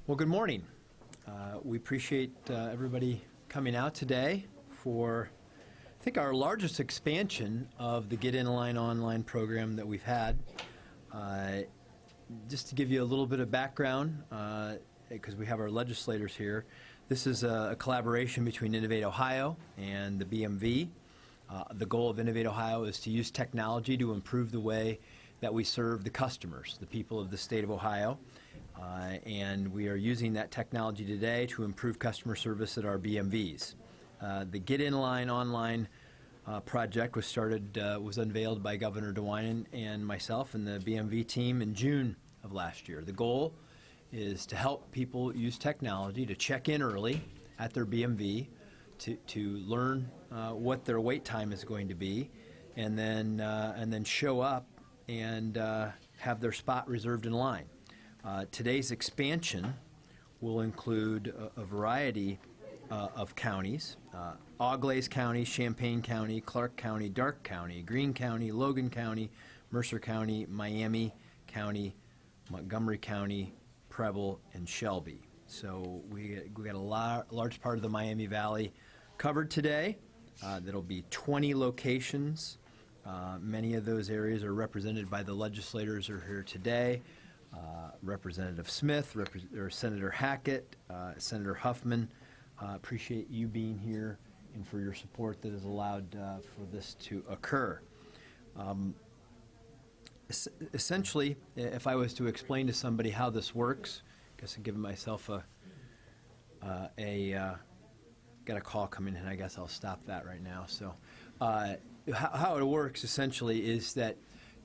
Well, good morning. We appreciate everybody coming out today for, I think, our largest expansion of the Get In Line online program that we've had. Just to give you a little bit of background, because we have our legislators here, this is a collaboration between Innovate Ohio and the BMV. The goal of Innovate Ohio is to use technology to improve the way that we serve the customers, the people of the state of Ohio. And we are using that technology today to improve customer service at our BMVs. The Get In Line online project was unveiled by Governor DeWine and myself and the BMV team in June of last year. The goal is to help people use technology to check in early at their BMV, to learn what their wait time is going to be, and then show up and have their spot reserved in line. Today's expansion will include a variety of counties: Auglaize County, Champaign County, Clark County, Darke County, Greene County, Logan County, Mercer County, Miami County, Montgomery County, Preble, and Shelby. So we got a large part of the Miami Valley covered today. That'll be 20 locations. Many of those areas are represented by the legislators who are here today. Representative Smith, Senator Hackett, Senator Huffman. Appreciate you being here and for your support that has allowed for this to occur. Essentially, if I was to explain to somebody how this works, I guess I'm giving myself got a call coming in. I guess I'll stop that right now. So how it works essentially is that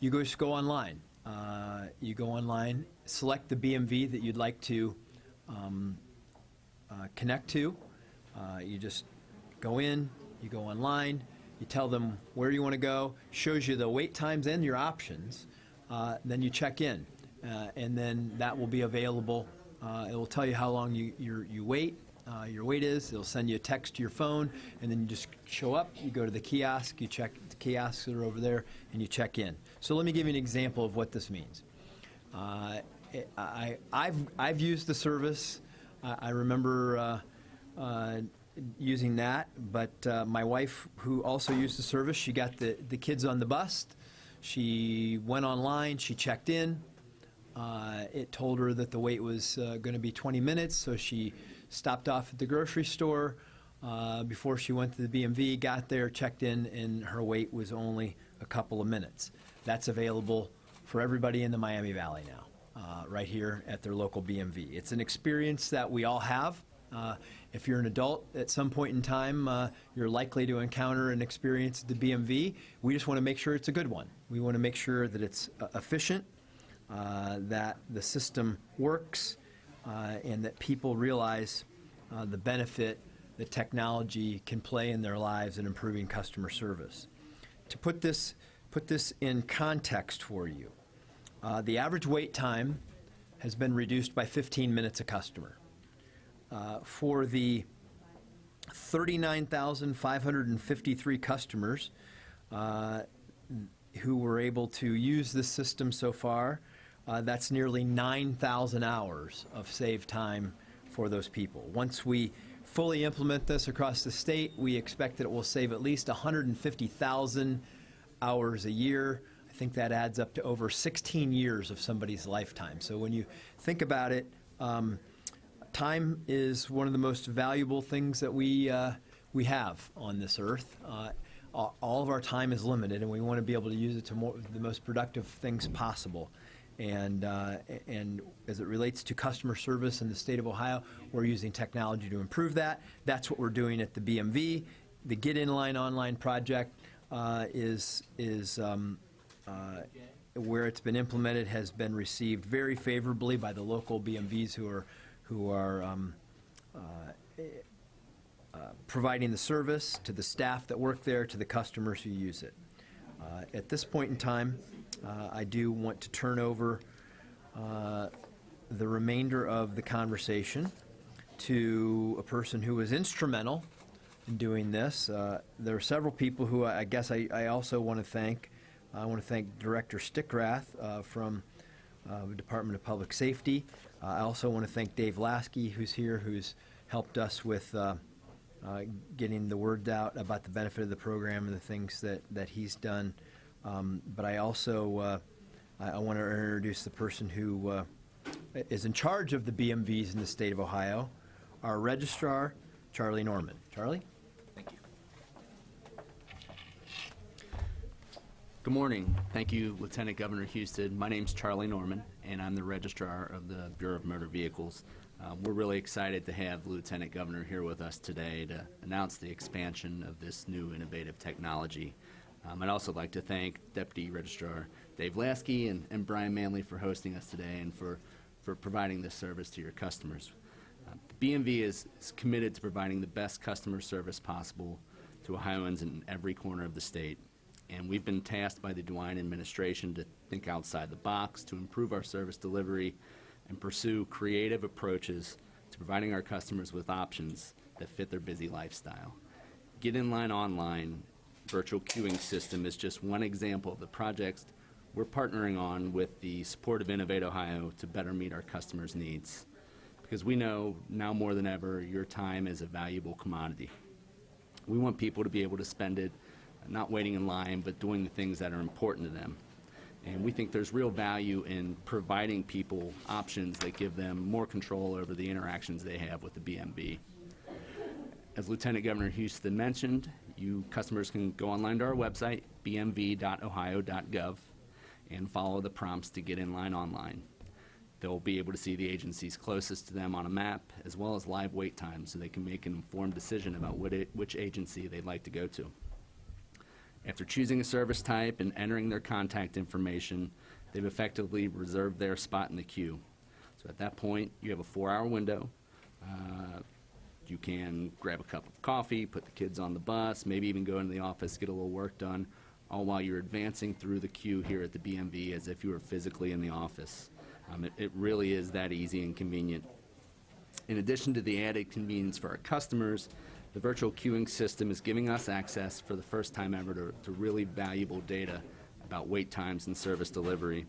you just go online. You go online, select the BMV that you'd like to connect to. You just go in, you go online, you tell them where you want to go, shows you the wait times and your options, then you check in, and then that will be available. It will tell you how long you wait. Your wait is. It'll send you a text to your phone, and then you just show up, you go to the kiosk, you check the kiosks that are over there, and you check in. So let me give you an example of what this means. I've used the service. I remember using that, but my wife, who also used the service, she got the kids on the bus. She went online, she checked in. It told her that the wait was going to be 20 minutes, so she stopped off at the grocery store before she went to the BMV, got there, checked in, and her wait was only a couple of minutes. That's available for everybody in the Miami Valley now, right here at their local BMV. It's an experience that we all have. If you're an adult, at some point in time, you're likely to encounter an experience at the BMV. We just want to make sure it's a good one. We want to make sure that it's efficient, that the system works, and that people realize the benefit that technology can play in their lives in improving customer service. To put this in context for you, the average wait time has been reduced by 15 minutes a customer. For the 39,553 customers who were able to use this system so far, that's nearly 9,000 hours of saved time for those people. Once we fully implement this across the state, we expect that it will save at least 150,000 hours a year. I think that adds up to over 16 years of somebody's lifetime. So when you think about it, time is one of the most valuable things that we have on this earth. All of our time is limited, and we want to be able to use it to the most productive things possible. And as it relates to customer service in the state of Ohio, we're using technology to improve that. That's what we're doing at the BMV. The Get In Line online project is where it's been implemented, has been received very favorably by the local BMVs who are providing the service, to the staff that work there, to the customers who use it. At this point in time, I do want to turn over the remainder of the conversation to a person who was instrumental in doing this. There are several people who I guess I also want to thank. I want to thank Director Stickrath from the Department of Public Safety. I also want to thank Dave Lasky, who's here, who's helped us with getting the word out about the benefit of the program and the things that he's done. But I also I want to introduce the person who is in charge of the BMVs in the state of Ohio, our registrar, Charlie Norman. Charlie? Thank you. Good morning. Thank you, Lieutenant Governor Houston. My name's Charlie Norman, and I'm the registrar of the Bureau of Motor Vehicles. We're really excited to have the Lieutenant Governor here with us today to announce the expansion of this new innovative technology. I'd also like to thank Deputy Registrar Dave Lasky and Brian Manley for hosting us today and for providing this service to your customers. The BMV is committed to providing the best customer service possible to Ohioans in every corner of the state. And we've been tasked by the DeWine administration to think outside the box, to improve our service delivery, and pursue creative approaches to providing our customers with options that fit their busy lifestyle. Get in line online virtual queuing system is just one example of the projects we're partnering on with the support of Innovate Ohio to better meet our customers' needs. Because we know now more than ever your time is a valuable commodity. We want people to be able to spend it not waiting in line, but doing the things that are important to them. And we think there's real value in providing people options that give them more control over the interactions they have with the BMV. As Lieutenant Governor Houston mentioned, you customers can go online to our website, bmv.ohio.gov, and follow the prompts to get in line online. They'll be able to see the agencies closest to them on a map, as well as live wait times, so they can make an informed decision about which agency they'd like to go to. After choosing a service type and entering their contact information, they've effectively reserved their spot in the queue. So at that point, you have a 4-hour window. You can grab a cup of coffee, put the kids on the bus, maybe even go into the office, get a little work done, all while you're advancing through the queue here at the BMV as if you were physically in the office. It really is that easy and convenient. In addition to the added convenience for our customers, the virtual queuing system is giving us access for the first time ever to really valuable data about wait times and service delivery.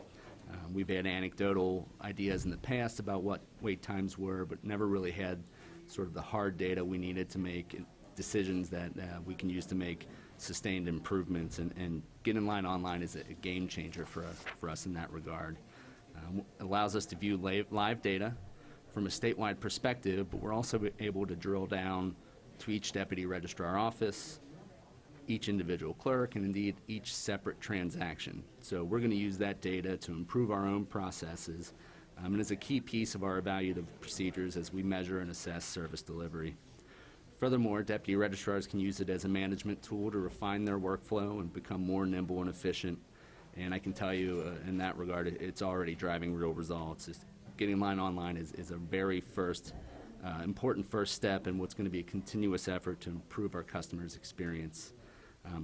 We've had anecdotal ideas in the past about what wait times were, but never really had sort of the hard data we needed to make decisions that we can use to make sustained improvements. And Get in line online is a game changer for us in that regard. It allows us to view live data from a statewide perspective, but we're also able to drill down to each deputy registrar office, each individual clerk, and indeed each separate transaction. So we're going to use that data to improve our own processes, and is a key piece of our evaluative procedures as we measure and assess service delivery. Furthermore, deputy registrars can use it as a management tool to refine their workflow and become more nimble and efficient. And I can tell you in that regard, it's already driving real results. Getting in line online is a very important first step in what's going to be a continuous effort to improve our customers' experience.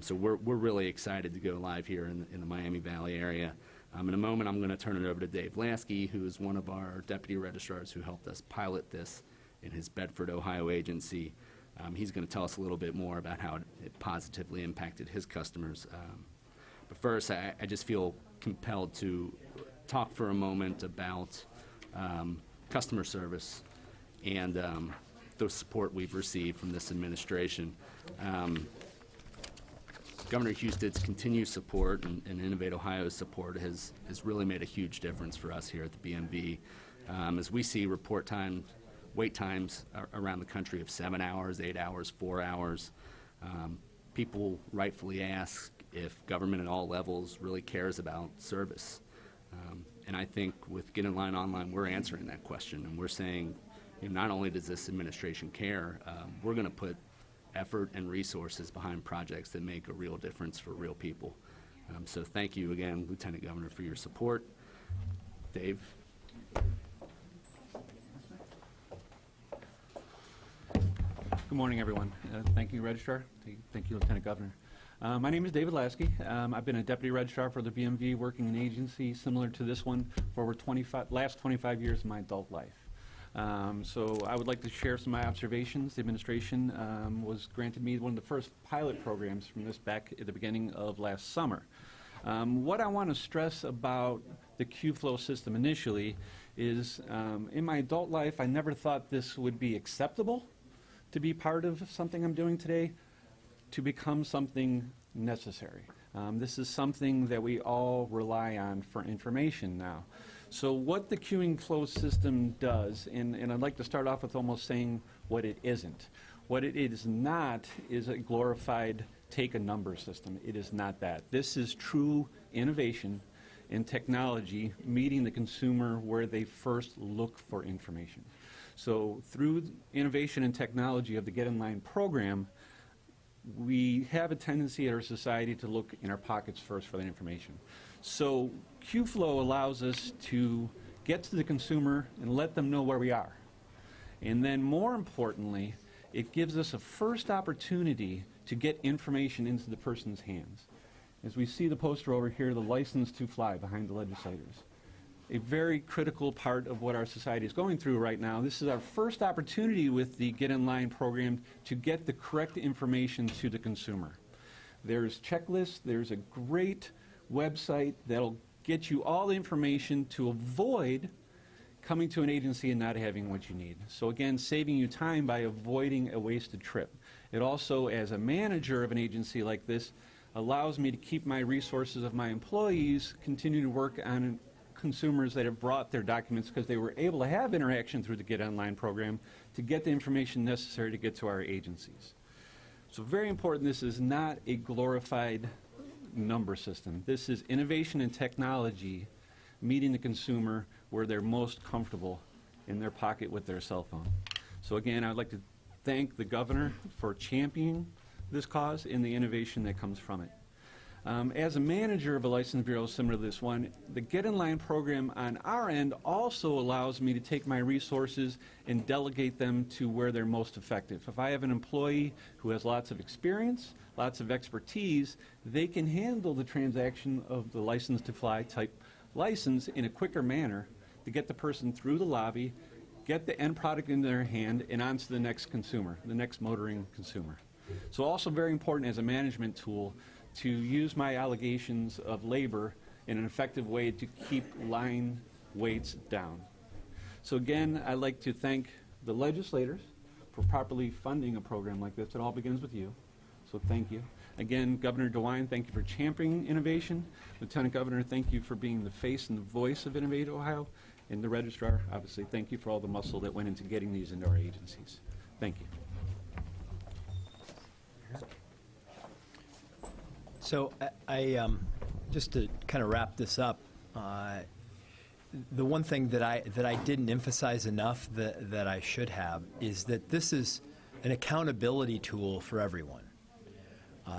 So we're really excited to go live here in the Miami Valley area. In a moment, I'm going to turn it over to Dave Lasky, who is one of our deputy registrars who helped us pilot this in his Bedford, Ohio agency. He's going to tell us a little bit more about how it positively impacted his customers. But first, I just feel compelled to talk for a moment about customer service and the support we've received from this administration. Governor Houston's continued support and Innovate Ohio's support has really made a huge difference for us here at the BMV. As we see wait times around the country of 7 hours, 8 hours, 4 hours, people rightfully ask if government at all levels really cares about service. And I think with Get in Line Online, we're answering that question, and we're saying, not only does this administration care, we're going to put effort and resources behind projects that make a real difference for real people. So thank you again, Lieutenant Governor, for your support. Dave. Good morning, everyone. Thank you, Registrar. Thank you, Lieutenant Governor. My name is David Lasky. I've been a Deputy Registrar for the BMV, working in an agency similar to this one for over last 25 years of my adult life. So I would like to share some of my observations. The administration was granted me one of the first pilot programs from this back at the beginning of last summer. What I want to stress about the queue flow system initially is in my adult life, I never thought this would be acceptable to be part of something I'm doing today, to become something necessary. This is something that we all rely on for information now. So what the queuing flow system does, and I'd like to start off with almost saying what it isn't. What it is not is a glorified take a number system. It is not that. This is true innovation in technology meeting the consumer where they first look for information. So through innovation and technology of the Get in Line program, we have a tendency in our society to look in our pockets first for that information. So QFlow allows us to get to the consumer and let them know where we are. And then more importantly, it gives us a first opportunity to get information into the person's hands. As we see the poster over here, the license to fly behind the legislators. A very critical part of what our society is going through right now. This is our first opportunity with the Get in Line program to get the correct information to the consumer. There's checklists, there's a great website that'll get you all the information to avoid coming to an agency and not having what you need. So again, saving you time by avoiding a wasted trip. It also, as a manager of an agency like this, allows me to keep my resources of my employees, continue to work on consumers that have brought their documents because they were able to have interaction through the Get Online program to get the information necessary to get to our agencies. So very important, this is not a glorified number system. This is innovation and technology meeting the consumer where they're most comfortable in their pocket with their cell phone. So again, I'd like to thank the governor for championing this cause and the innovation that comes from it. As a manager of a license bureau similar to this one, the Get in Line program on our end also allows me to take my resources and delegate them to where they're most effective. If I have an employee who has lots of experience, lots of expertise, they can handle the transaction of the license to fly type license in a quicker manner to get the person through the lobby, get the end product in their hand, and on to the next consumer, the next motoring consumer. So also very important as a management tool to use my allegations of labor in an effective way to keep line waits down. So again, I'd like to thank the legislators for properly funding a program like this. It all begins with you, so thank you. Again, Governor DeWine, thank you for championing innovation. Lieutenant Governor, thank you for being the face and the voice of Innovate Ohio. And the Registrar, obviously, thank you for all the muscle that went into getting these into our agencies. Thank you. So I just to kind of wrap this up, the one thing that I didn't emphasize enough that I should have is that this is an accountability tool for everyone.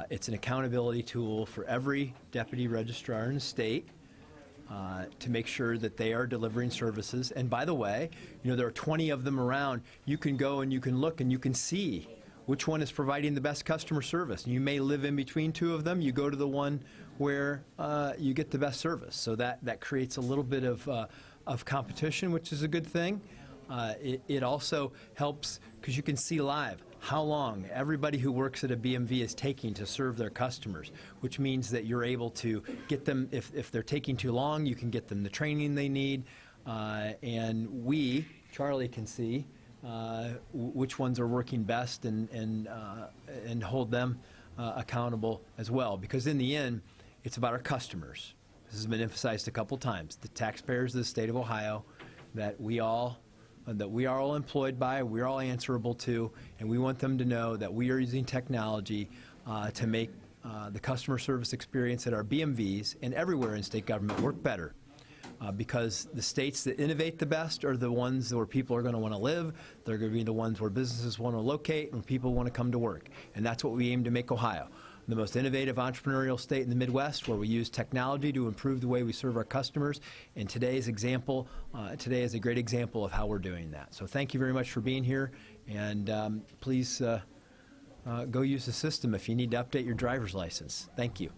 It's an accountability tool for every deputy registrar in the state to make sure that they are delivering services. And by the way, you know, there are 20 of them around. You can go and you can look and you can see which one is providing the best customer service. You may live in between two of them. You go to the one where you get the best service. So that creates a little bit of competition, which is a good thing. It also helps because you can see live how long everybody who works at a BMV is taking to serve their customers, which means that you're able to get them, if they're taking too long, you can get them the training they need. And we, Charlie, can see which ones are working best and hold them accountable as well. Because in the end, it's about our customers. This has been emphasized a couple times. The taxpayers of the state of Ohio that we are all employed by, we're all answerable to, and we want them to know that we are using technology to make the customer service experience at our BMVs and everywhere in state government work better. Because the states that innovate the best are the ones where people are going to want to live. They're going to be the ones where businesses want to locate and people want to come to work. And that's what we aim to make Ohio. The most innovative entrepreneurial state in the Midwest, where we use technology to improve the way we serve our customers. And today's example, today is a great example of how we're doing that. So thank you very much for being here. And please go use the system if you need to update your driver's license. Thank you.